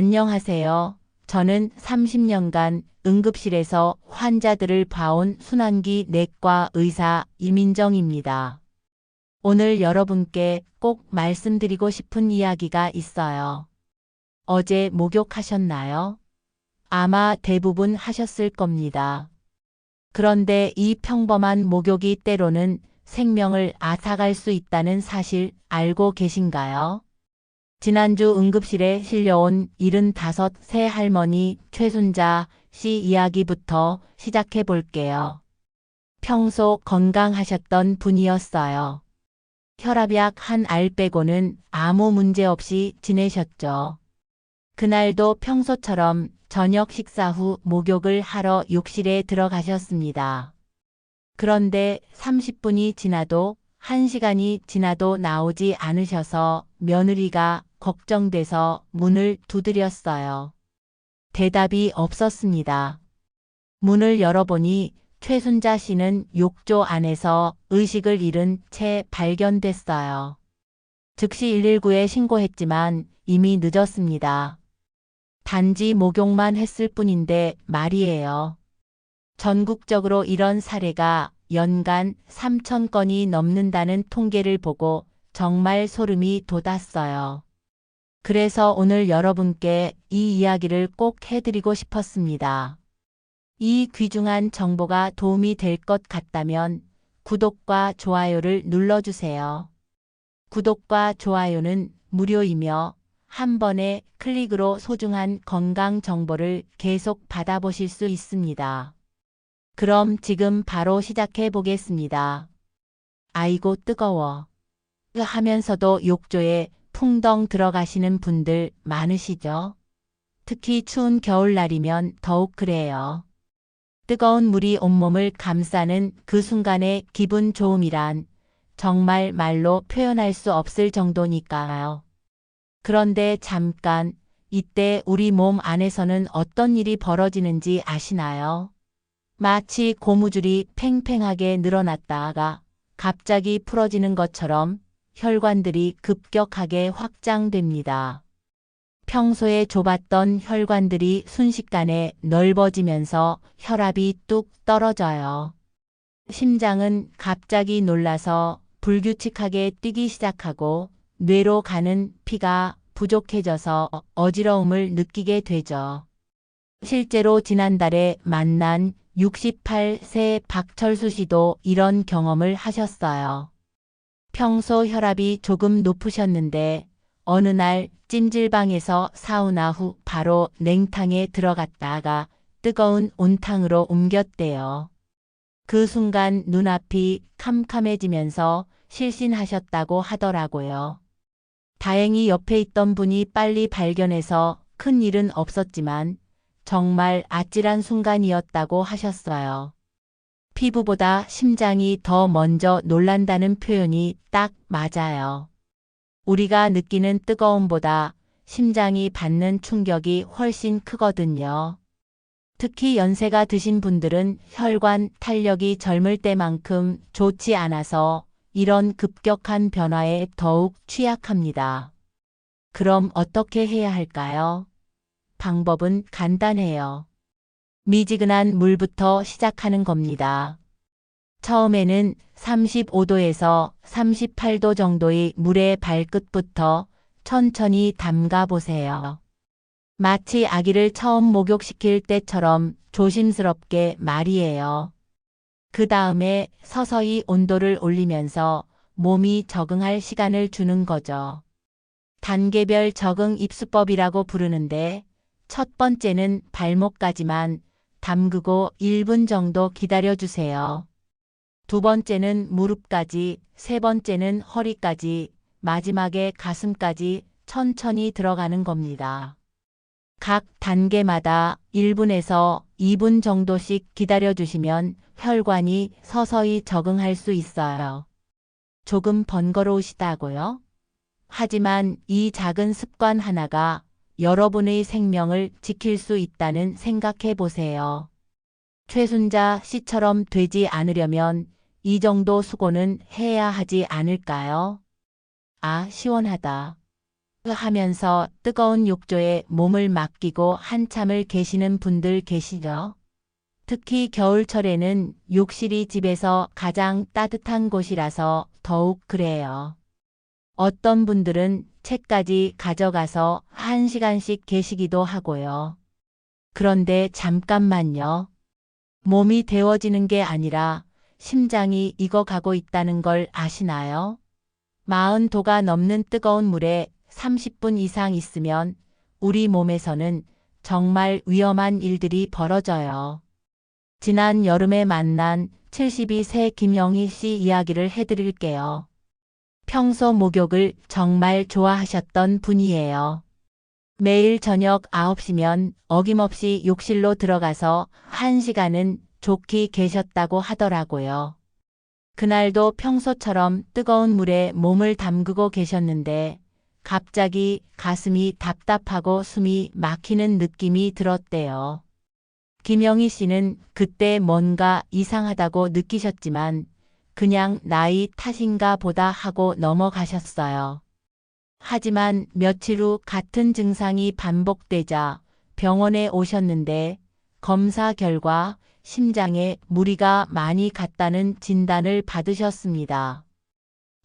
안녕하세요. 저는 30년간 응급실에서 환자들을 봐온 순환기 내과 의사 이민정입니다. 오늘 여러분께 꼭 말씀드리고 싶은 이야기가 있어요. 어제 목욕하셨나요? 아마 대부분 하셨을 겁니다. 그런데 이 평범한 목욕이 때로는 생명을 앗아갈 수 있다는 사실 알고 계신가요? 지난주 응급실에 실려온 75세 할머니 최순자 씨 이야기부터 시작해 볼게요. 평소 건강하셨던 분이었어요. 혈압약 한 알 빼고는 아무 문제 없이 지내셨죠. 그날도 평소처럼 저녁 식사 후 목욕을 하러 욕실에 들어가셨습니다. 그런데 30분이 지나도 1시간이 지나도 나오지 않으셔서 며느리가 걱정돼서 문을 두드렸어요. 대답이 없었습니다. 문을 열어보니 최순자 씨는 욕조 안에서 의식을 잃은 채 발견됐어요. 즉시 119에 신고했지만 이미 늦었습니다. 단지 목욕만 했을 뿐인데 말이에요. 전국적으로 이런 사례가 연간 3,000건이 넘는다는 통계를 보고 정말 소름이 돋았어요. 그래서 오늘 여러분께 이 이야기를 꼭 해드리고 싶었습니다. 이 귀중한 정보가 도움이 될 것 같다면 구독과 좋아요를 눌러주세요. 구독과 좋아요는 무료이며 한 번의 클릭으로 소중한 건강 정보를 계속 받아보실 수 있습니다. 그럼 지금 바로 시작해 보겠습니다. 아이고 뜨거워. 하면서도 욕조에 풍덩 들어가시는 분들 많으시죠? 특히 추운 겨울날이면 더욱 그래요. 뜨거운 물이 온몸을 감싸는 그 순간의 기분 좋음이란 정말 말로 표현할 수 없을 정도니까요. 그런데 잠깐, 이때 우리 몸 안에서는 어떤 일이 벌어지는지 아시나요? 마치 고무줄이 팽팽하게 늘어났다가 갑자기 풀어지는 것처럼 혈관들이 급격하게 확장됩니다. 평소에 좁았던 혈관들이 순식간에 넓어지면서 혈압이 뚝 떨어져요. 심장은 갑자기 놀라서 불규칙하게 뛰기 시작하고 뇌로 가는 피가 부족해져서 어지러움을 느끼게 되죠. 실제로 지난달에 만난 68세 박철수 씨도 이런 경험을 하셨어요. 평소 혈압이 조금 높으셨는데 어느 날 찜질방에서 사우나 후 바로 냉탕에 들어갔다가 뜨거운 온탕으로 옮겼대요. 그 순간 눈앞이 캄캄해지면서 실신하셨다고 하더라고요. 다행히 옆에 있던 분이 빨리 발견해서 큰 일은 없었지만 정말 아찔한 순간이었다고 하셨어요. 피부보다 심장이 더 먼저 놀란다는 표현이 딱 맞아요. 우리가 느끼는 뜨거움보다 심장이 받는 충격이 훨씬 크거든요. 특히 연세가 드신 분들은 혈관 탄력이 젊을 때만큼 좋지 않아서 이런 급격한 변화에 더욱 취약합니다. 그럼 어떻게 해야 할까요? 방법은 간단해요. 미지근한 물부터 시작하는 겁니다. 처음에는 35도에서 38도 정도의 물의 발끝부터 천천히 담가 보세요. 마치 아기를 처음 목욕시킬 때처럼 조심스럽게 말이에요. 그 다음에 서서히 온도를 올리면서 몸이 적응할 시간을 주는 거죠. 단계별 적응 입수법이라고 부르는데 첫 번째는 발목까지만 담그고 1분 정도 기다려주세요. 두 번째는 무릎까지, 세 번째는 허리까지, 마지막에 가슴까지 천천히 들어가는 겁니다. 각 단계마다 1분에서 2분 정도씩 기다려주시면 혈관이 서서히 적응할 수 있어요. 조금 번거로우시다고요? 하지만 이 작은 습관 하나가 여러분의 생명을 지킬 수 있다는 생각해 보세요. 최순자 씨처럼 되지 않으려면 이 정도 수고는 해야 하지 않을까요? 아, 시원하다. 하면서 뜨거운 욕조에 몸을 맡기고 한참을 계시는 분들 계시죠? 특히 겨울철에는 욕실이 집에서 가장 따뜻한 곳이라서 더욱 그래요. 어떤 분들은 책까지 가져가서 1시간씩 계시기도 하고요. 그런데 잠깐만요. 몸이 데워지는 게 아니라 심장이 익어가고 있다는 걸 아시나요? 40도가 넘는 뜨거운 물에 30분 이상 있으면 우리 몸에서는 정말 위험한 일들이 벌어져요. 지난 여름에 만난 72세 김영희 씨 이야기를 해드릴게요. 평소 목욕을 정말 좋아하셨던 분이에요. 매일 저녁 9시면 어김없이 욕실로 들어가서 1시간은 좋게 계셨다고 하더라고요. 그날도 평소처럼 뜨거운 물에 몸을 담그고 계셨는데 갑자기 가슴이 답답하고 숨이 막히는 느낌이 들었대요. 김영희 씨는 그때 뭔가 이상하다고 느끼셨지만 그냥 나이 탓인가 보다 하고 넘어가셨어요. 하지만 며칠 후 같은 증상이 반복되자 병원에 오셨는데 검사 결과 심장에 무리가 많이 갔다는 진단을 받으셨습니다.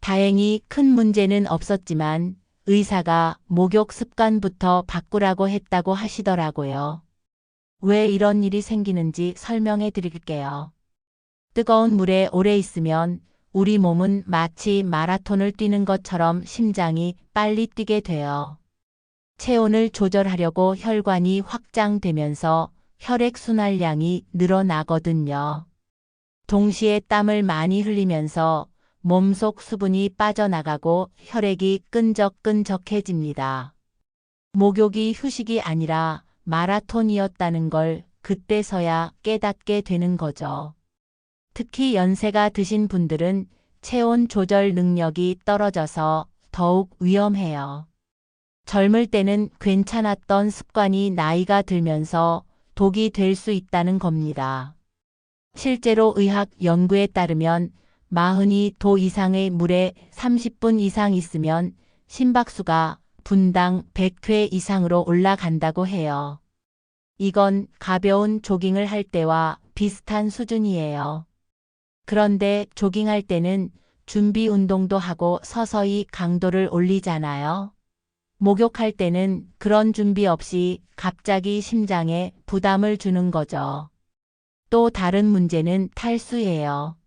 다행히 큰 문제는 없었지만 의사가 목욕 습관부터 바꾸라고 했다고 하시더라고요. 왜 이런 일이 생기는지 설명해 드릴게요. 뜨거운 물에 오래 있으면 우리 몸은 마치 마라톤을 뛰는 것처럼 심장이 빨리 뛰게 돼요. 체온을 조절하려고 혈관이 확장되면서 혈액순환량이 늘어나거든요. 동시에 땀을 많이 흘리면서 몸속 수분이 빠져나가고 혈액이 끈적끈적해집니다. 목욕이 휴식이 아니라 마라톤이었다는 걸 그때서야 깨닫게 되는 거죠. 특히 연세가 드신 분들은 체온 조절 능력이 떨어져서 더욱 위험해요. 젊을 때는 괜찮았던 습관이 나이가 들면서 독이 될 수 있다는 겁니다. 실제로 의학 연구에 따르면 42도 이상의 물에 30분 이상 있으면 심박수가 분당 100회 이상으로 올라간다고 해요. 이건 가벼운 조깅을 할 때와 비슷한 수준이에요. 그런데 조깅할 때는 준비 운동도 하고 서서히 강도를 올리잖아요. 목욕할 때는 그런 준비 없이 갑자기 심장에 부담을 주는 거죠. 또 다른 문제는 탈수예요.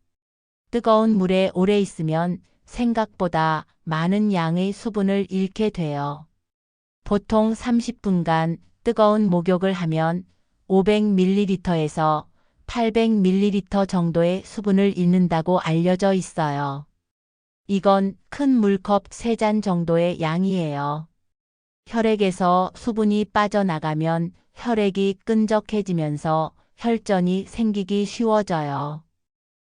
뜨거운 물에 오래 있으면 생각보다 많은 양의 수분을 잃게 돼요. 보통 30분간 뜨거운 목욕을 하면 500ml에서 800ml 정도의 수분을 잃는다고 알려져 있어요. 이건 큰 물컵 3잔 정도의 양이에요. 혈액에서 수분이 빠져나가면 혈액이 끈적해지면서 혈전이 생기기 쉬워져요.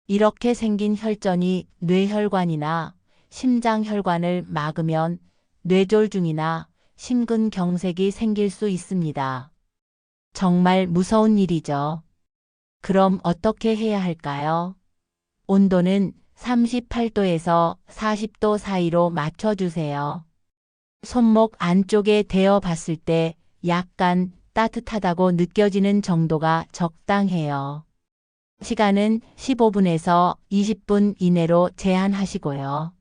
이렇게 생긴 혈전이 뇌혈관이나 심장혈관을 막으면 뇌졸중이나 심근경색이 생길 수 있습니다. 정말 무서운 일이죠. 그럼 어떻게 해야 할까요? 온도는 38도에서 40도 사이로 맞춰주세요. 손목 안쪽에 대어 봤을 때 약간 따뜻하다고 느껴지는 정도가 적당해요. 시간은 15분에서 20분 이내로 제한하시고요.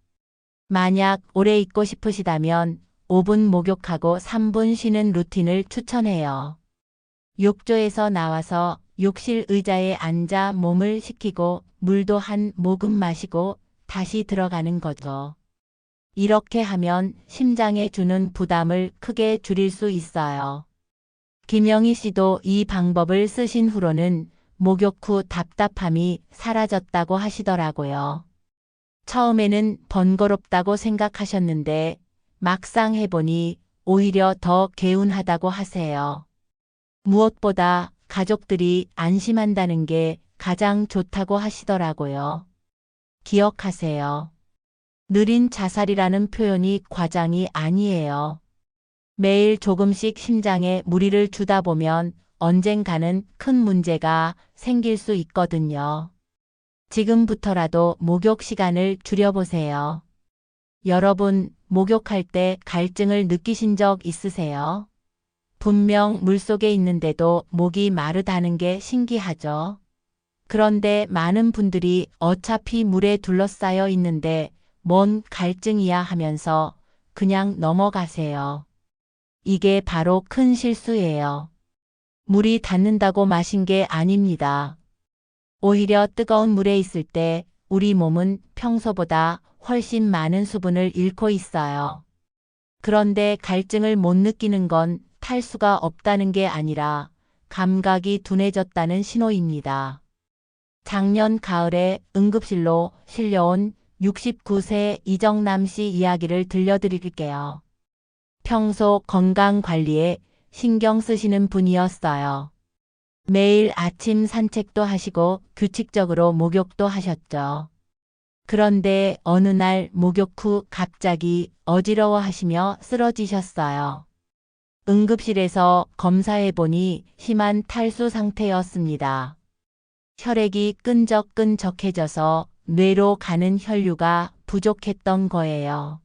만약 오래 있고 싶으시다면 5분 목욕하고 3분 쉬는 루틴을 추천해요. 욕조에서 나와서 욕실 의자에 앉아 몸을 식히고 물도 한 모금 마시고 다시 들어가는 거죠. 이렇게 하면 심장에 주는 부담을 크게 줄일 수 있어요. 김영희 씨도 이 방법을 쓰신 후로는 목욕 후 답답함이 사라졌다고 하시더라고요. 처음에는 번거롭다고 생각하셨는데 막상 해보니 오히려 더 개운하다고 하세요. 무엇보다 가족들이 안심한다는 게 가장 좋다고 하시더라고요. 기억하세요. 느린 자살이라는 표현이 과장이 아니에요. 매일 조금씩 심장에 무리를 주다 보면 언젠가는 큰 문제가 생길 수 있거든요. 지금부터라도 목욕 시간을 줄여보세요. 여러분, 목욕할 때 갈증을 느끼신 적 있으세요? 분명 물속에 있는데도 목이 마르다는 게 신기하죠? 그런데 많은 분들이 어차피 물에 둘러싸여 있는데 뭔 갈증이야 하면서 그냥 넘어가세요. 이게 바로 큰 실수예요. 물이 닿는다고 마신 게 아닙니다. 오히려 뜨거운 물에 있을 때 우리 몸은 평소보다 훨씬 많은 수분을 잃고 있어요. 그런데 갈증을 못 느끼는 건 탈수가 없다는 게 아니라 감각이 둔해졌다는 신호입니다. 작년 가을에 응급실로 실려온 69세 이정남 씨 이야기를 들려드릴게요. 평소 건강 관리에 신경 쓰시는 분이었어요. 매일 아침 산책도 하시고 규칙적으로 목욕도 하셨죠. 그런데 어느 날 목욕 후 갑자기 어지러워하시며 쓰러지셨어요. 응급실에서 검사해보니 심한 탈수 상태였습니다. 혈액이 끈적끈적해져서 뇌로 가는 혈류가 부족했던 거예요.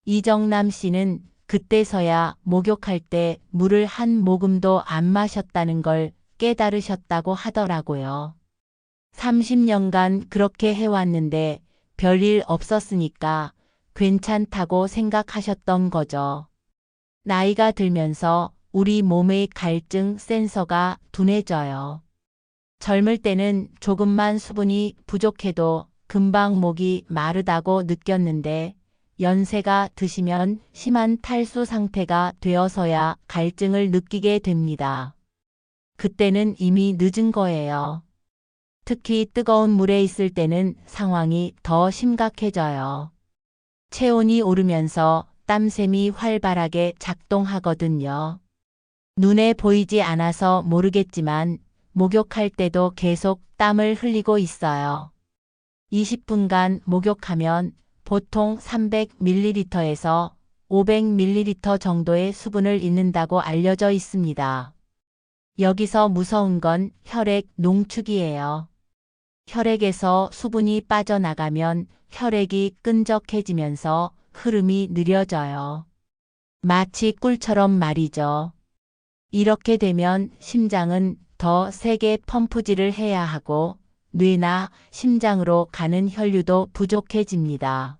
이정남 씨는 그때서야 목욕할 때 물을 한 모금도 안 마셨다는 걸 깨달으셨다고 하더라고요. 30년간 그렇게 해왔는데 별일 없었으니까 괜찮다고 생각하셨던 거죠. 나이가 들면서 우리 몸의 갈증 센서가 둔해져요. 젊을 때는 조금만 수분이 부족해도 금방 목이 마르다고 느꼈는데 연세가 드시면 심한 탈수 상태가 되어서야 갈증을 느끼게 됩니다. 그때는 이미 늦은 거예요. 특히 뜨거운 물에 있을 때는 상황이 더 심각해져요. 체온이 오르면서 땀샘이 활발하게 작동하거든요. 눈에 보이지 않아서 모르겠지만 목욕할 때도 계속 땀을 흘리고 있어요. 20분간 목욕하면 보통 300ml에서 500ml 정도의 수분을 잃는다고 알려져 있습니다. 여기서 무서운 건 혈액 농축이에요. 혈액에서 수분이 빠져나가면 혈액이 끈적해지면서 흐름이 느려져요. 마치 꿀처럼 말이죠. 이렇게 되면 심장은 더 세게 펌프질을 해야 하고 뇌나 심장으로 가는 혈류도 부족해집니다.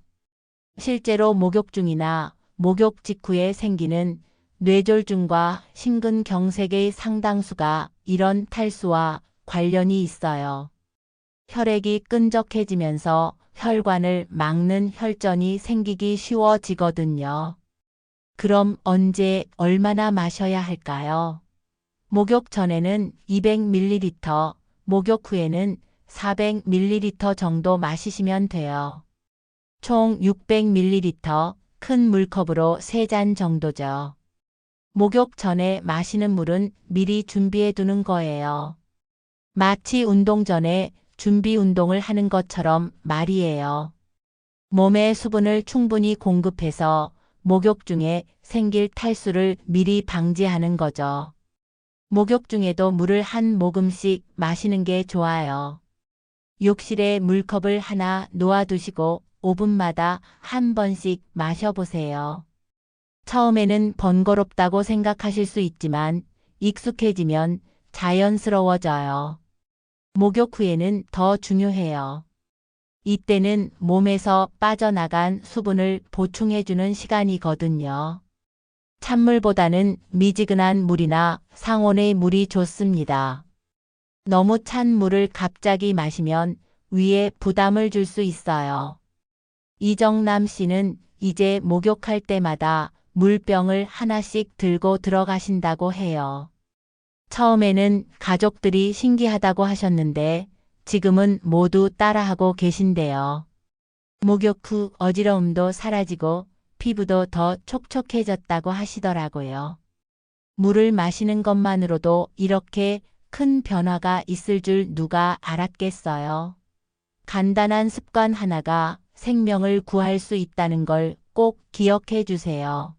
실제로 목욕 중이나 목욕 직후에 생기는 뇌졸중과 심근경색의 상당수가 이런 탈수와 관련이 있어요. 혈액이 끈적해지면서 혈관을 막는 혈전이 생기기 쉬워지거든요. 그럼 언제 얼마나 마셔야 할까요? 목욕 전에는 200ml, 목욕 후에는 400ml 정도 마시시면 돼요. 총 600ml, 큰 물컵으로 3잔 정도죠. 목욕 전에 마시는 물은 미리 준비해 두는 거예요. 마치 운동 전에 준비 운동을 하는 것처럼 말이에요. 몸에 수분을 충분히 공급해서 목욕 중에 생길 탈수를 미리 방지하는 거죠. 목욕 중에도 물을 한 모금씩 마시는 게 좋아요. 욕실에 물컵을 하나 놓아두시고 5분마다 한 번씩 마셔보세요. 처음에는 번거롭다고 생각하실 수 있지만 익숙해지면 자연스러워져요. 목욕 후에는 더 중요해요. 이때는 몸에서 빠져나간 수분을 보충해주는 시간이거든요. 찬물보다는 미지근한 물이나 상온의 물이 좋습니다. 너무 찬 물을 갑자기 마시면 위에 부담을 줄 수 있어요. 이정남 씨는 이제 목욕할 때마다 물병을 하나씩 들고 들어가신다고 해요. 처음에는 가족들이 신기하다고 하셨는데 지금은 모두 따라하고 계신데요. 목욕 후 어지러움도 사라지고 피부도 더 촉촉해졌다고 하시더라고요. 물을 마시는 것만으로도 이렇게 큰 변화가 있을 줄 누가 알았겠어요. 간단한 습관 하나가 생명을 구할 수 있다는 걸 꼭 기억해 주세요.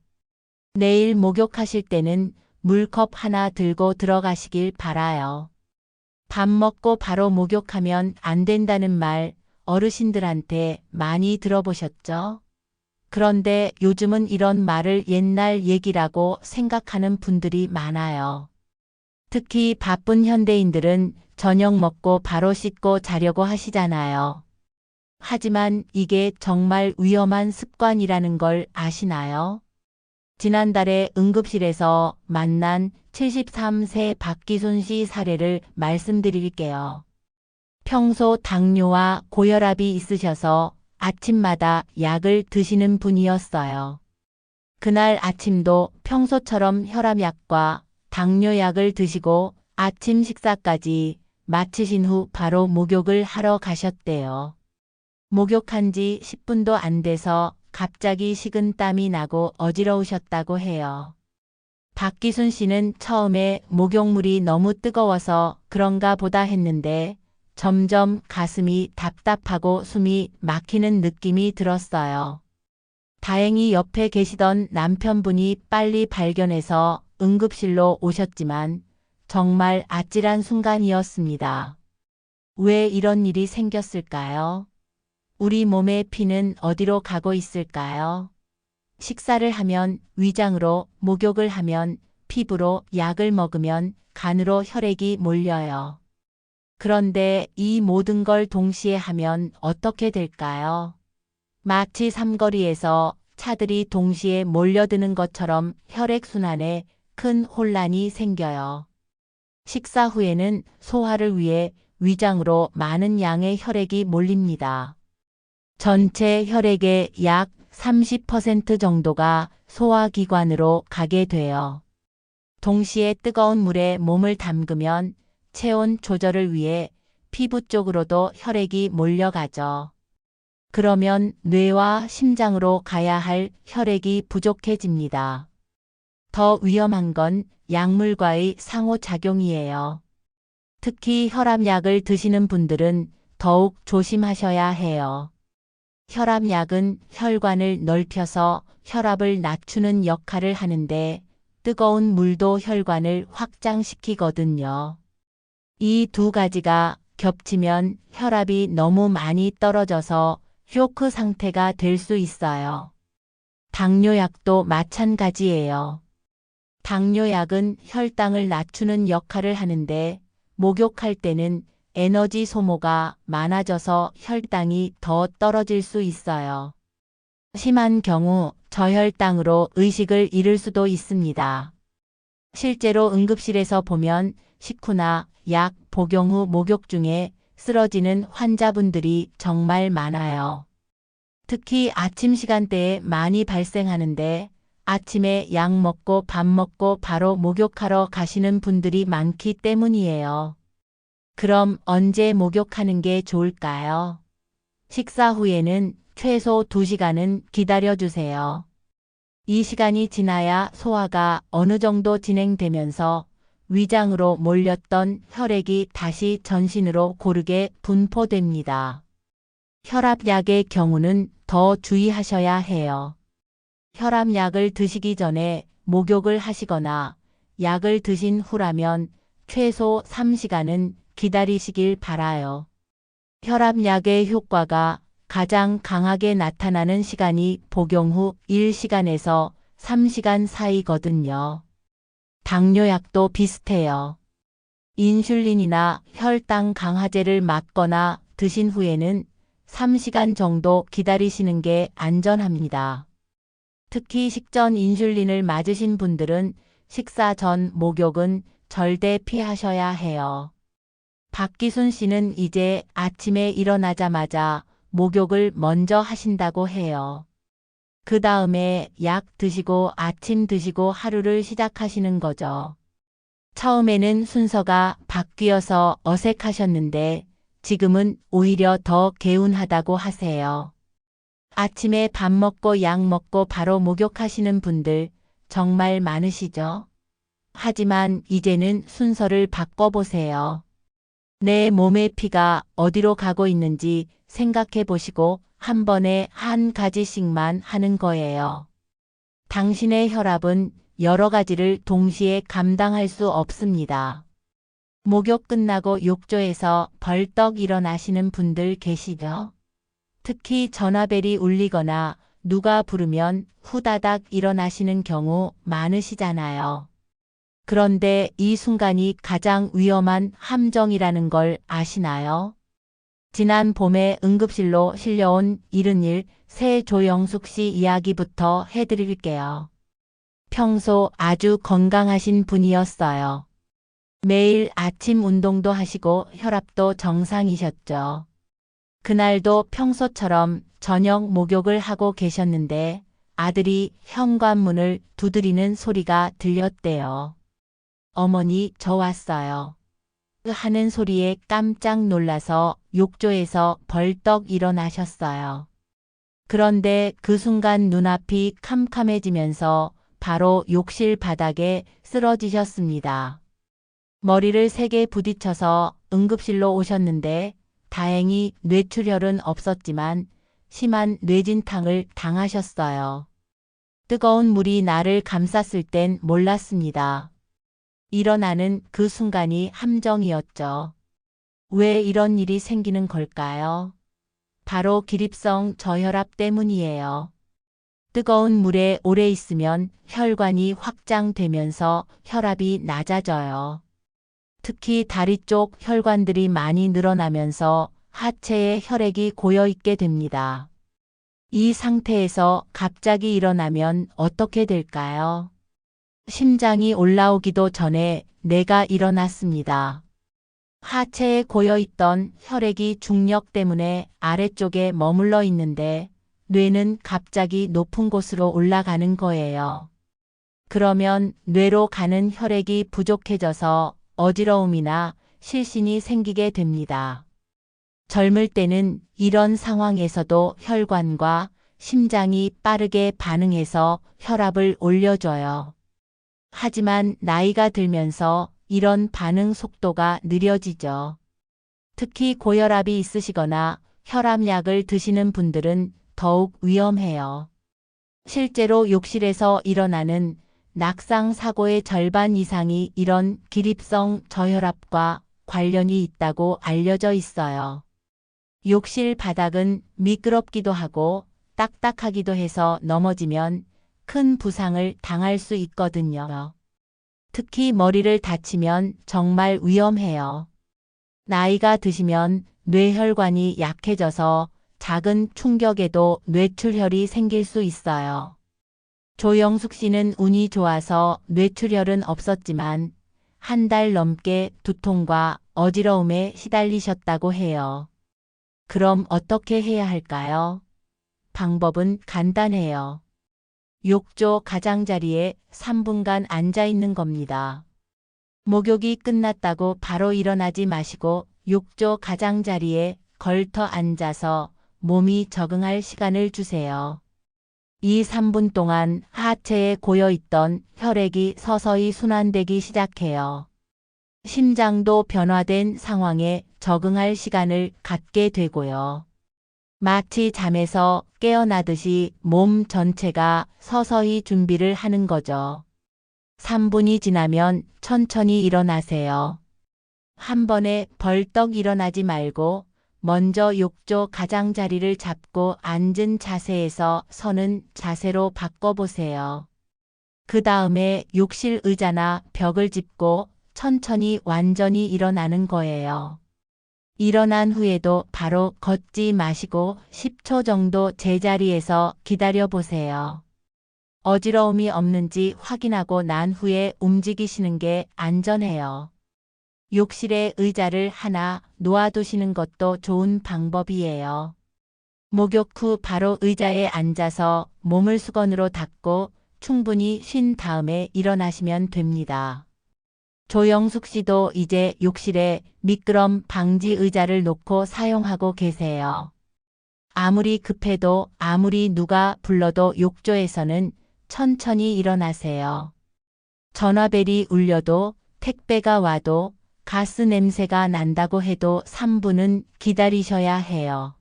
내일 목욕하실 때는 물컵 하나 들고 들어가시길 바라요. 밥 먹고 바로 목욕하면 안 된다는 말 어르신들한테 많이 들어보셨죠? 그런데 요즘은 이런 말을 옛날 얘기라고 생각하는 분들이 많아요. 특히 바쁜 현대인들은 저녁 먹고 바로 씻고 자려고 하시잖아요. 하지만 이게 정말 위험한 습관이라는 걸 아시나요? 지난달에 응급실에서 만난 73세 박기순 씨 사례를 말씀드릴게요. 평소 당뇨와 고혈압이 있으셔서 아침마다 약을 드시는 분이었어요. 그날 아침도 평소처럼 혈압약과 당뇨약을 드시고 아침 식사까지 마치신 후 바로 목욕을 하러 가셨대요. 목욕한 지 10분도 안 돼서 갑자기 식은땀이 나고 어지러우셨다고 해요. 박기순 씨는 처음에 목욕물이 너무 뜨거워서 그런가 보다 했는데 점점 가슴이 답답하고 숨이 막히는 느낌이 들었어요. 다행히 옆에 계시던 남편분이 빨리 발견해서 응급실로 오셨지만 정말 아찔한 순간이었습니다. 왜 이런 일이 생겼을까요? 우리 몸의 피는 어디로 가고 있을까요? 식사를 하면 위장으로, 목욕을 하면 피부로, 약을 먹으면 간으로 혈액이 몰려요. 그런데 이 모든 걸 동시에 하면 어떻게 될까요? 마치 삼거리에서 차들이 동시에 몰려드는 것처럼 혈액순환에 큰 혼란이 생겨요. 식사 후에는 소화를 위해 위장으로 많은 양의 혈액이 몰립니다. 전체 혈액의 약 30% 정도가 소화기관으로 가게 돼요. 동시에 뜨거운 물에 몸을 담그면 체온 조절을 위해 피부 쪽으로도 혈액이 몰려가죠. 그러면 뇌와 심장으로 가야 할 혈액이 부족해집니다. 더 위험한 건 약물과의 상호작용이에요. 특히 혈압약을 드시는 분들은 더욱 조심하셔야 해요. 혈압약은 혈관을 넓혀서 혈압을 낮추는 역할을 하는데 뜨거운 물도 혈관을 확장시키거든요. 이 두 가지가 겹치면 혈압이 너무 많이 떨어져서 쇼크 상태가 될 수 있어요. 당뇨약도 마찬가지예요. 당뇨약은 혈당을 낮추는 역할을 하는데 목욕할 때는 에너지 소모가 많아져서 혈당이 더 떨어질 수 있어요. 심한 경우 저혈당으로 의식을 잃을 수도 있습니다. 실제로 응급실에서 보면 식후나 약 복용 후 목욕 중에 쓰러지는 환자분들이 정말 많아요. 특히 아침 시간대에 많이 발생하는데 아침에 약 먹고 밥 먹고 바로 목욕하러 가시는 분들이 많기 때문이에요. 그럼 언제 목욕하는 게 좋을까요? 식사 후에는 최소 2시간은 기다려주세요. 이 시간이 지나야 소화가 어느 정도 진행되면서 위장으로 몰렸던 혈액이 다시 전신으로 고르게 분포됩니다. 혈압약의 경우는 더 주의하셔야 해요. 혈압약을 드시기 전에 목욕을 하시거나 약을 드신 후라면 최소 3시간은 기다리시길 바라요. 혈압약의 효과가 가장 강하게 나타나는 시간이 복용 후 1시간에서 3시간 사이거든요. 당뇨약도 비슷해요. 인슐린이나 혈당 강화제를 맞거나 드신 후에는 3시간 정도 기다리시는 게 안전합니다. 특히 식전 인슐린을 맞으신 분들은 식사 전 목욕은 절대 피하셔야 해요. 박기순 씨는 이제 아침에 일어나자마자 목욕을 먼저 하신다고 해요. 그 다음에 약 드시고 아침 드시고 하루를 시작하시는 거죠. 처음에는 순서가 바뀌어서 어색하셨는데 지금은 오히려 더 개운하다고 하세요. 아침에 밥 먹고 약 먹고 바로 목욕하시는 분들 정말 많으시죠? 하지만 이제는 순서를 바꿔보세요. 내 몸의 피가 어디로 가고 있는지 생각해 보시고 한 번에 한 가지씩만 하는 거예요. 당신의 혈압은 여러 가지를 동시에 감당할 수 없습니다. 목욕 끝나고 욕조에서 벌떡 일어나시는 분들 계시죠? 특히 전화벨이 울리거나 누가 부르면 후다닥 일어나시는 경우 많으시잖아요. 그런데 이 순간이 가장 위험한 함정이라는 걸 아시나요? 지난 봄에 응급실로 실려온 71 세 조영숙 씨 이야기부터 해드릴게요. 평소 아주 건강하신 분이었어요. 매일 아침 운동도 하시고 혈압도 정상이셨죠. 그날도 평소처럼 저녁 목욕을 하고 계셨는데 아들이 현관문을 두드리는 소리가 들렸대요. 어머니, 저 왔어요. 하는 소리에 깜짝 놀라서 욕조에서 벌떡 일어나셨어요. 그런데 그 순간 눈앞이 캄캄해지면서 바로 욕실 바닥에 쓰러지셨습니다. 머리를 세게 부딪혀서 응급실로 오셨는데 다행히 뇌출혈은 없었지만 심한 뇌진탕을 당하셨어요. 뜨거운 물이 나를 감쌌을 땐 몰랐습니다. 일어나는 그 순간이 함정이었죠. 왜 이런 일이 생기는 걸까요? 바로 기립성 저혈압 때문이에요. 뜨거운 물에 오래 있으면 혈관이 확장되면서 혈압이 낮아져요. 특히 다리 쪽 혈관들이 많이 늘어나면서 하체에 혈액이 고여 있게 됩니다. 이 상태에서 갑자기 일어나면 어떻게 될까요? 심장이 올라오기도 전에 뇌가 일어났습니다. 하체에 고여있던 혈액이 중력 때문에 아래쪽에 머물러 있는데 뇌는 갑자기 높은 곳으로 올라가는 거예요. 그러면 뇌로 가는 혈액이 부족해져서 어지러움이나 실신이 생기게 됩니다. 젊을 때는 이런 상황에서도 혈관과 심장이 빠르게 반응해서 혈압을 올려줘요. 하지만 나이가 들면서 이런 반응 속도가 느려지죠. 특히 고혈압이 있으시거나 혈압약을 드시는 분들은 더욱 위험해요. 실제로 욕실에서 일어나는 낙상 사고의 절반 이상이 이런 기립성 저혈압과 관련이 있다고 알려져 있어요. 욕실 바닥은 미끄럽기도 하고 딱딱하기도 해서 넘어지면 큰 부상을 당할 수 있거든요. 특히 머리를 다치면 정말 위험해요. 나이가 드시면 뇌혈관이 약해져서 작은 충격에도 뇌출혈이 생길 수 있어요. 조영숙 씨는 운이 좋아서 뇌출혈은 없었지만 한 달 넘게 두통과 어지러움에 시달리셨다고 해요. 그럼 어떻게 해야 할까요? 방법은 간단해요. 욕조 가장자리에 3분간 앉아 있는 겁니다. 목욕이 끝났다고 바로 일어나지 마시고 욕조 가장자리에 걸터 앉아서 몸이 적응할 시간을 주세요. 이 3분 동안 하체에 고여있던 혈액이 서서히 순환되기 시작해요. 심장도 변화된 상황에 적응할 시간을 갖게 되고요. 마치 잠에서 깨어나듯이 몸 전체가 서서히 준비를 하는 거죠. 3분이 지나면 천천히 일어나세요. 한 번에 벌떡 일어나지 말고 먼저 욕조 가장자리를 잡고 앉은 자세에서 서는 자세로 바꿔보세요. 그 다음에 욕실 의자나 벽을 짚고 천천히 완전히 일어나는 거예요. 일어난 후에도 바로 걷지 마시고 10초 정도 제자리에서 기다려 보세요. 어지러움이 없는지 확인하고 난 후에 움직이시는 게 안전해요. 욕실에 의자를 하나 놓아두시는 것도 좋은 방법이에요. 목욕 후 바로 의자에 앉아서 몸을 수건으로 닦고 충분히 쉰 다음에 일어나시면 됩니다. 조영숙 씨도 이제 욕실에 미끄럼 방지 의자를 놓고 사용하고 계세요. 아무리 급해도 아무리 누가 불러도 욕조에서는 천천히 일어나세요. 전화벨이 울려도 택배가 와도 가스 냄새가 난다고 해도 3분은 기다리셔야 해요.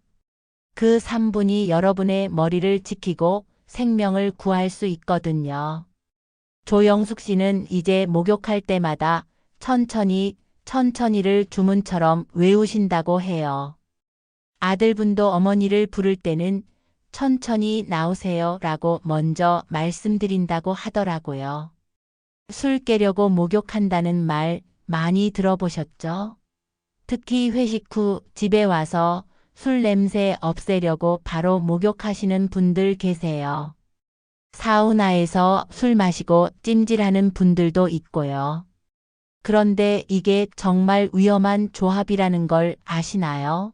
그 3분이 여러분의 머리를 지키고 생명을 구할 수 있거든요. 조영숙 씨는 이제 목욕할 때마다 천천히를 주문처럼 외우신다고 해요. 아들분도 어머니를 부를 때는 천천히 나오세요 라고 먼저 말씀드린다고 하더라고요. 술 깨려고 목욕한다는 말 많이 들어보셨죠? 특히 회식 후 집에 와서 술 냄새 없애려고 바로 목욕하시는 분들 계세요. 사우나에서 술 마시고 찜질하는 분들도 있고요. 그런데 이게 정말 위험한 조합이라는 걸 아시나요?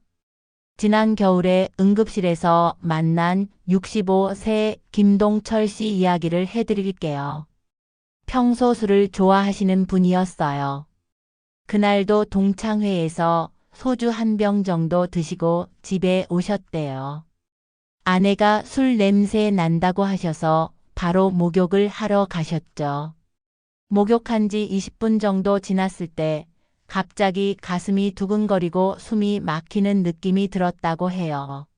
지난 겨울에 응급실에서 만난 65세 김동철 씨 이야기를 해드릴게요. 평소 술을 좋아하시는 분이었어요. 그날도 동창회에서 소주 한 병 정도 드시고 집에 오셨대요. 아내가 술 냄새 난다고 하셔서 바로 목욕을 하러 가셨죠. 목욕한 지 20분 정도 지났을 때 갑자기 가슴이 두근거리고 숨이 막히는 느낌이 들었다고 해요.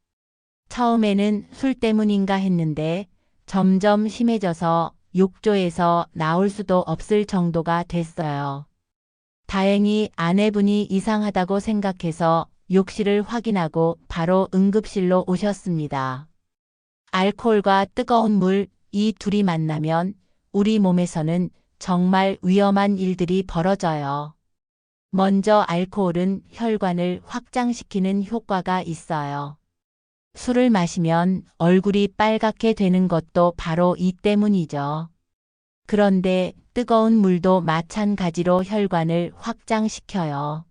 처음에는 술 때문인가 했는데 점점 심해져서 욕조에서 나올 수도 없을 정도가 됐어요. 다행히 아내분이 이상하다고 생각해서 욕실을 확인하고 바로 응급실로 오셨습니다. 알코올과 뜨거운 물, 이 둘이 만나면 우리 몸에서는 정말 위험한 일들이 벌어져요. 먼저 알코올은 혈관을 확장시키는 효과가 있어요. 술을 마시면 얼굴이 빨갛게 되는 것도 바로 이 때문이죠. 그런데 뜨거운 물도 마찬가지로 혈관을 확장시켜요.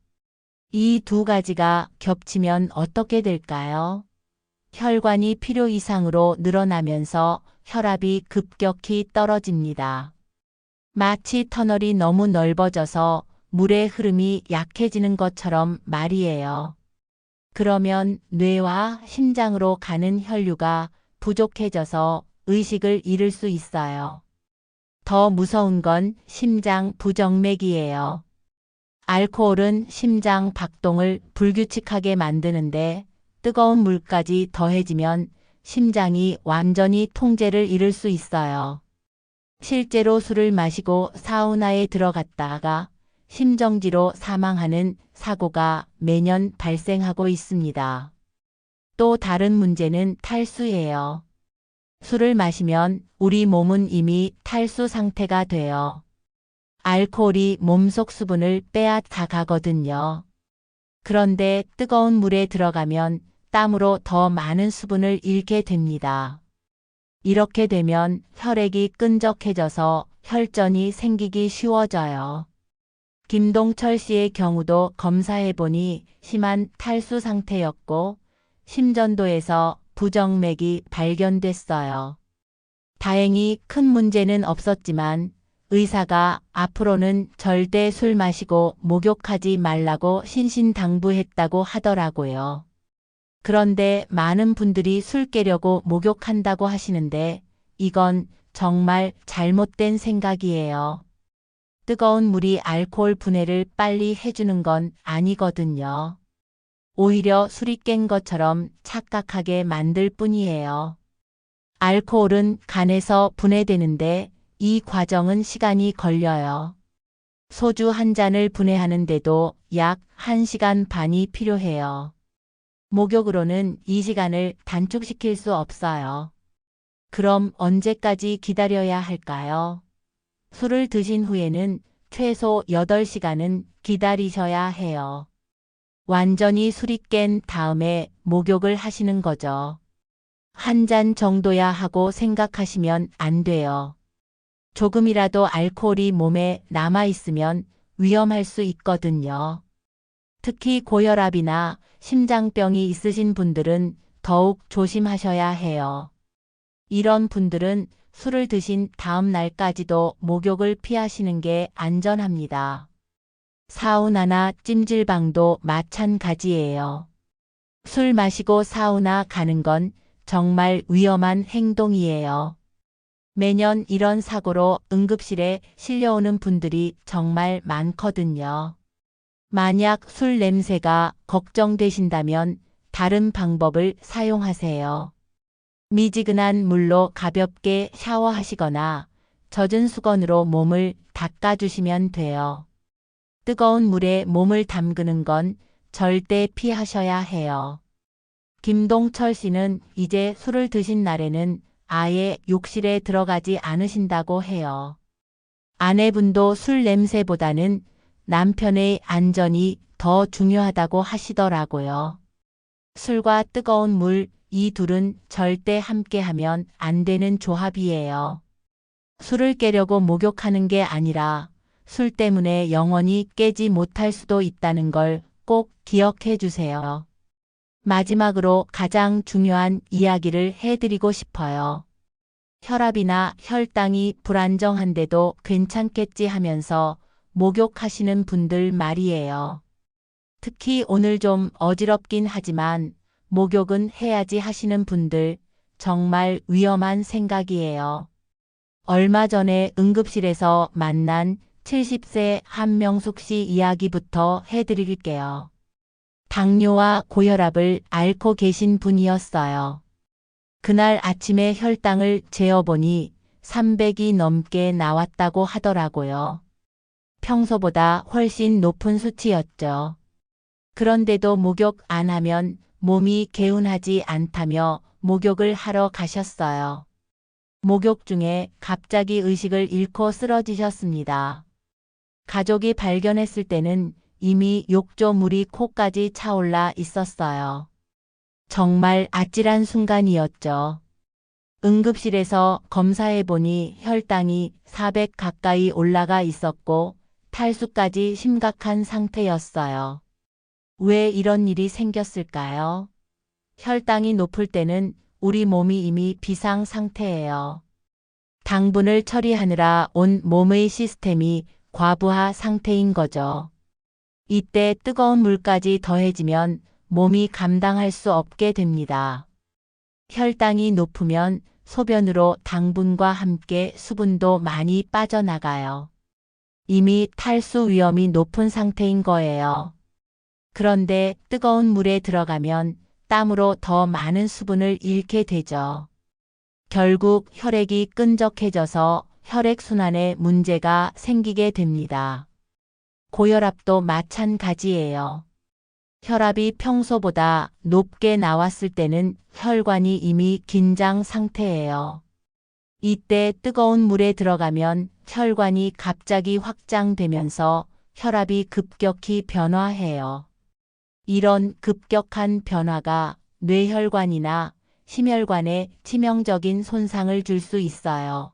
이 두 가지가 겹치면 어떻게 될까요? 혈관이 필요 이상으로 늘어나면서 혈압이 급격히 떨어집니다. 마치 터널이 너무 넓어져서 물의 흐름이 약해지는 것처럼 말이에요. 그러면 뇌와 심장으로 가는 혈류가 부족해져서 의식을 잃을 수 있어요. 더 무서운 건 심장 부정맥이에요. 알코올은 심장 박동을 불규칙하게 만드는데 뜨거운 물까지 더해지면 심장이 완전히 통제를 잃을 수 있어요. 실제로 술을 마시고 사우나에 들어갔다가 심정지로 사망하는 사고가 매년 발생하고 있습니다. 또 다른 문제는 탈수예요. 술을 마시면 우리 몸은 이미 탈수 상태가 돼요. 알코올이 몸속 수분을 빼앗아 가거든요. 그런데 뜨거운 물에 들어가면 땀으로 더 많은 수분을 잃게 됩니다. 이렇게 되면 혈액이 끈적해져서 혈전이 생기기 쉬워져요. 김동철 씨의 경우도 검사해보니 심한 탈수 상태였고 심전도에서 부정맥이 발견됐어요. 다행히 큰 문제는 없었지만 의사가 앞으로는 절대 술 마시고 목욕하지 말라고 신신당부했다고 하더라고요. 그런데 많은 분들이 술 깨려고 목욕한다고 하시는데 이건 정말 잘못된 생각이에요. 뜨거운 물이 알코올 분해를 빨리 해주는 건 아니거든요. 오히려 술이 깬 것처럼 착각하게 만들 뿐이에요. 알코올은 간에서 분해되는데 이 과정은 시간이 걸려요. 소주 한 잔을 분해하는데도 약 1시간 반이 필요해요. 목욕으로는 이 시간을 단축시킬 수 없어요. 그럼 언제까지 기다려야 할까요? 술을 드신 후에는 최소 8시간은 기다리셔야 해요. 완전히 술이 깬 다음에 목욕을 하시는 거죠. 한 잔 정도야 하고 생각하시면 안 돼요. 조금이라도 알코올이 몸에 남아있으면 위험할 수 있거든요. 특히 고혈압이나 심장병이 있으신 분들은 더욱 조심하셔야 해요. 이런 분들은 술을 드신 다음 날까지도 목욕을 피하시는 게 안전합니다. 사우나나 찜질방도 마찬가지예요. 술 마시고 사우나 가는 건 정말 위험한 행동이에요. 매년 이런 사고로 응급실에 실려오는 분들이 정말 많거든요. 만약 술 냄새가 걱정되신다면 다른 방법을 사용하세요. 미지근한 물로 가볍게 샤워하시거나 젖은 수건으로 몸을 닦아주시면 돼요. 뜨거운 물에 몸을 담그는 건 절대 피하셔야 해요. 김동철 씨는 이제 술을 드신 날에는 아예 욕실에 들어가지 않으신다고 해요. 아내분도 술 냄새보다는 남편의 안전이 더 중요하다고 하시더라고요. 술과 뜨거운 물, 이 둘은 절대 함께하면 안 되는 조합이에요. 술을 깨려고 목욕하는 게 아니라 술 때문에 영원히 깨지 못할 수도 있다는 걸 꼭 기억해 주세요. 마지막으로 가장 중요한 이야기를 해드리고 싶어요. 혈압이나 혈당이 불안정한데도 괜찮겠지 하면서 목욕하시는 분들 말이에요. 특히 오늘 좀 어지럽긴 하지만 목욕은 해야지 하시는 분들 정말 위험한 생각이에요. 얼마 전에 응급실에서 만난 70세 한명숙 씨 이야기부터 해드릴게요. 당뇨와 고혈압을 앓고 계신 분이었어요. 그날 아침에 혈당을 재어보니 300이 넘게 나왔다고 하더라고요. 평소보다 훨씬 높은 수치였죠. 그런데도 목욕 안 하면 몸이 개운하지 않다며 목욕을 하러 가셨어요. 목욕 중에 갑자기 의식을 잃고 쓰러지셨습니다. 가족이 발견했을 때는 이미 욕조물이 코까지 차올라 있었어요. 정말 아찔한 순간이었죠. 응급실에서 검사해보니 혈당이 400 가까이 올라가 있었고 탈수까지 심각한 상태였어요. 왜 이런 일이 생겼을까요? 혈당이 높을 때는 우리 몸이 이미 비상 상태예요. 당분을 처리하느라 온 몸의 시스템이 과부하 상태인 거죠. 이때 뜨거운 물까지 더해지면 몸이 감당할 수 없게 됩니다. 혈당이 높으면 소변으로 당분과 함께 수분도 많이 빠져나가요. 이미 탈수 위험이 높은 상태인 거예요. 그런데 뜨거운 물에 들어가면 땀으로 더 많은 수분을 잃게 되죠. 결국 혈액이 끈적해져서 혈액순환에 문제가 생기게 됩니다. 고혈압도 마찬가지예요. 혈압이 평소보다 높게 나왔을 때는 혈관이 이미 긴장 상태예요. 이때 뜨거운 물에 들어가면 혈관이 갑자기 확장되면서 혈압이 급격히 변화해요. 이런 급격한 변화가 뇌혈관이나 심혈관에 치명적인 손상을 줄 수 있어요.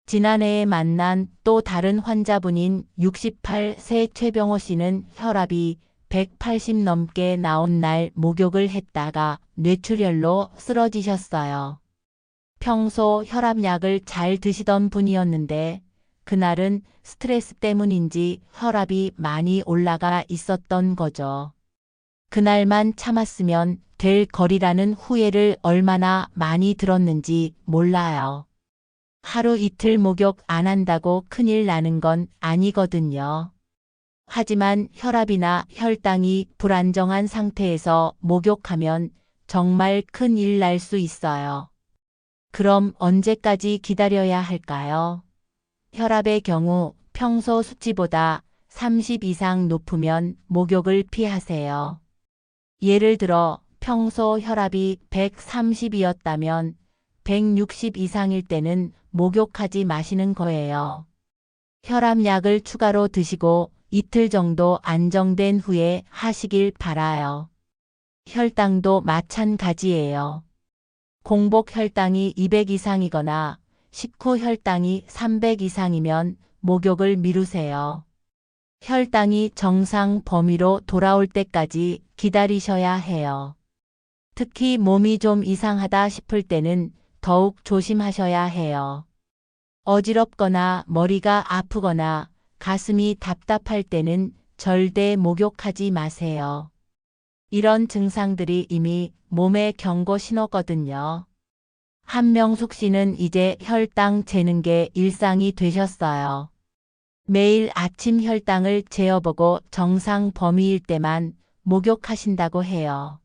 지난해에 만난 또 다른 환자분인 68세 최병호 씨는 혈압이 180 넘게 나온 날 목욕을 했다가 뇌출혈로 쓰러지셨어요. 평소 혈압약을 잘 드시던 분이었는데 그날은 스트레스 때문인지 혈압이 많이 올라가 있었던 거죠. 그날만 참았으면 될 거리라는 후회를 얼마나 많이 들었는지 몰라요. 하루 이틀 목욕 안 한다고 큰일 나는 건 아니거든요. 하지만 혈압이나 혈당이 불안정한 상태에서 목욕하면 정말 큰일 날 수 있어요. 그럼 언제까지 기다려야 할까요? 혈압의 경우 평소 수치보다 30 이상 높으면 목욕을 피하세요. 예를 들어 평소 혈압이 130이었다면 160 이상일 때는 목욕하지 마시는 거예요. 혈압약을 추가로 드시고 이틀 정도 안정된 후에 하시길 바라요. 혈당도 마찬가지예요. 공복 혈당이 200 이상이거나 식후 혈당이 300 이상이면 목욕을 미루세요. 혈당이 정상 범위로 돌아올 때까지 기다리셔야 해요. 특히 몸이 좀 이상하다 싶을 때는 더욱 조심하셔야 해요. 어지럽거나 머리가 아프거나 가슴이 답답할 때는 절대 목욕하지 마세요. 이런 증상들이 이미 몸의 경고 신호거든요. 한명숙 씨는 이제 혈당 재는 게 일상이 되셨어요. 매일 아침 혈당을 재어보고 정상 범위일 때만 목욕하신다고 해요.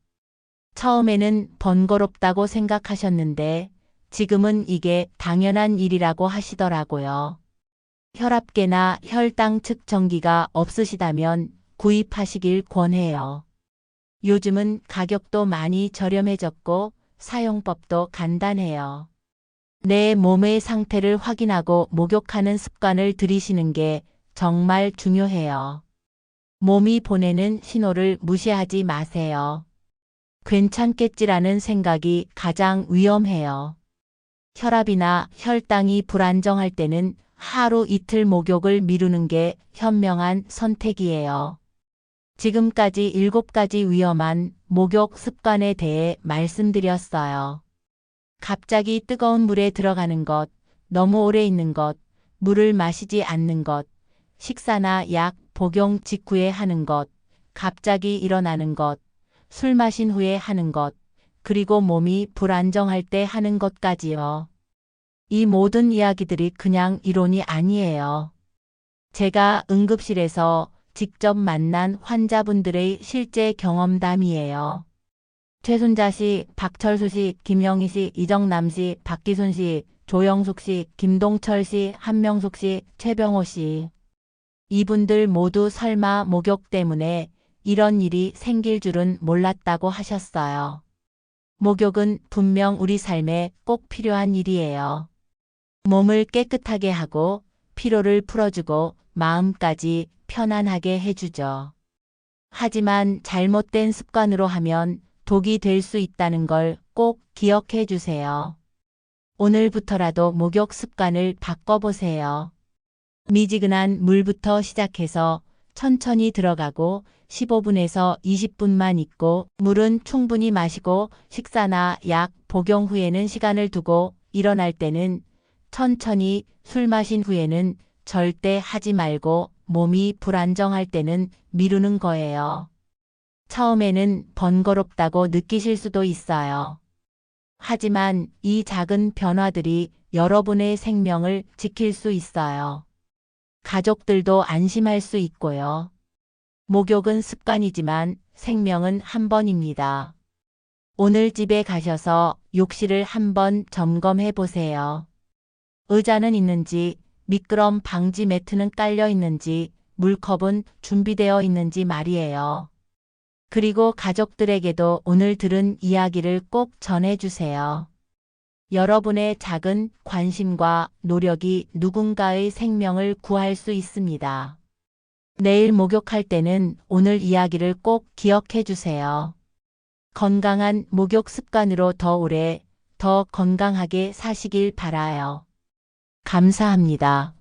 처음에는 번거롭다고 생각하셨는데 지금은 이게 당연한 일이라고 하시더라고요. 혈압계나 혈당 측정기가 없으시다면 구입하시길 권해요. 요즘은 가격도 많이 저렴해졌고 사용법도 간단해요. 내 몸의 상태를 확인하고 목욕하는 습관을 들이시는 게 정말 중요해요. 몸이 보내는 신호를 무시하지 마세요. 괜찮겠지라는 생각이 가장 위험해요. 혈압이나 혈당이 불안정할 때는 하루 이틀 목욕을 미루는 게 현명한 선택이에요. 지금까지 7가지 위험한 목욕 습관에 대해 말씀드렸어요. 갑자기 뜨거운 물에 들어가는 것, 너무 오래 있는 것, 물을 마시지 않는 것, 식사나 약 복용 직후에 하는 것, 갑자기 일어나는 것, 술 마신 후에 하는 것, 그리고 몸이 불안정할 때 하는 것까지요. 이 모든 이야기들이 그냥 이론이 아니에요. 제가 응급실에서 직접 만난 환자분들의 실제 경험담이에요. 최순자 씨, 박철수 씨, 김영희 씨, 이정남 씨, 박기순 씨, 조영숙 씨, 김동철 씨, 한명숙 씨, 최병호 씨. 이분들 모두 설마 목욕 때문에 이런 일이 생길 줄은 몰랐다고 하셨어요. 목욕은 분명 우리 삶에 꼭 필요한 일이에요. 몸을 깨끗하게 하고 피로를 풀어주고 마음까지 편안하게 해주죠. 하지만 잘못된 습관으로 하면 독이 될 수 있다는 걸 꼭 기억해 주세요. 오늘부터라도 목욕 습관을 바꿔보세요. 미지근한 물부터 시작해서 천천히 들어가고 15분에서 20분만 있고 물은 충분히 마시고 식사나 약 복용 후에는 시간을 두고 일어날 때는 천천히 술 마신 후에는 절대 하지 말고 몸이 불안정할 때는 미루는 거예요. 처음에는 번거롭다고 느끼실 수도 있어요. 하지만 이 작은 변화들이 여러분의 생명을 지킬 수 있어요. 가족들도 안심할 수 있고요. 목욕은 습관이지만 생명은 한 번입니다. 오늘 집에 가셔서 욕실을 한번 점검해 보세요. 의자는 있는지, 미끄럼 방지 매트는 깔려 있는지, 물컵은 준비되어 있는지 말이에요. 그리고 가족들에게도 오늘 들은 이야기를 꼭 전해주세요. 여러분의 작은 관심과 노력이 누군가의 생명을 구할 수 있습니다. 내일 목욕할 때는 오늘 이야기를 꼭 기억해 주세요. 건강한 목욕 습관으로 더 오래, 더 건강하게 사시길 바라요. 감사합니다.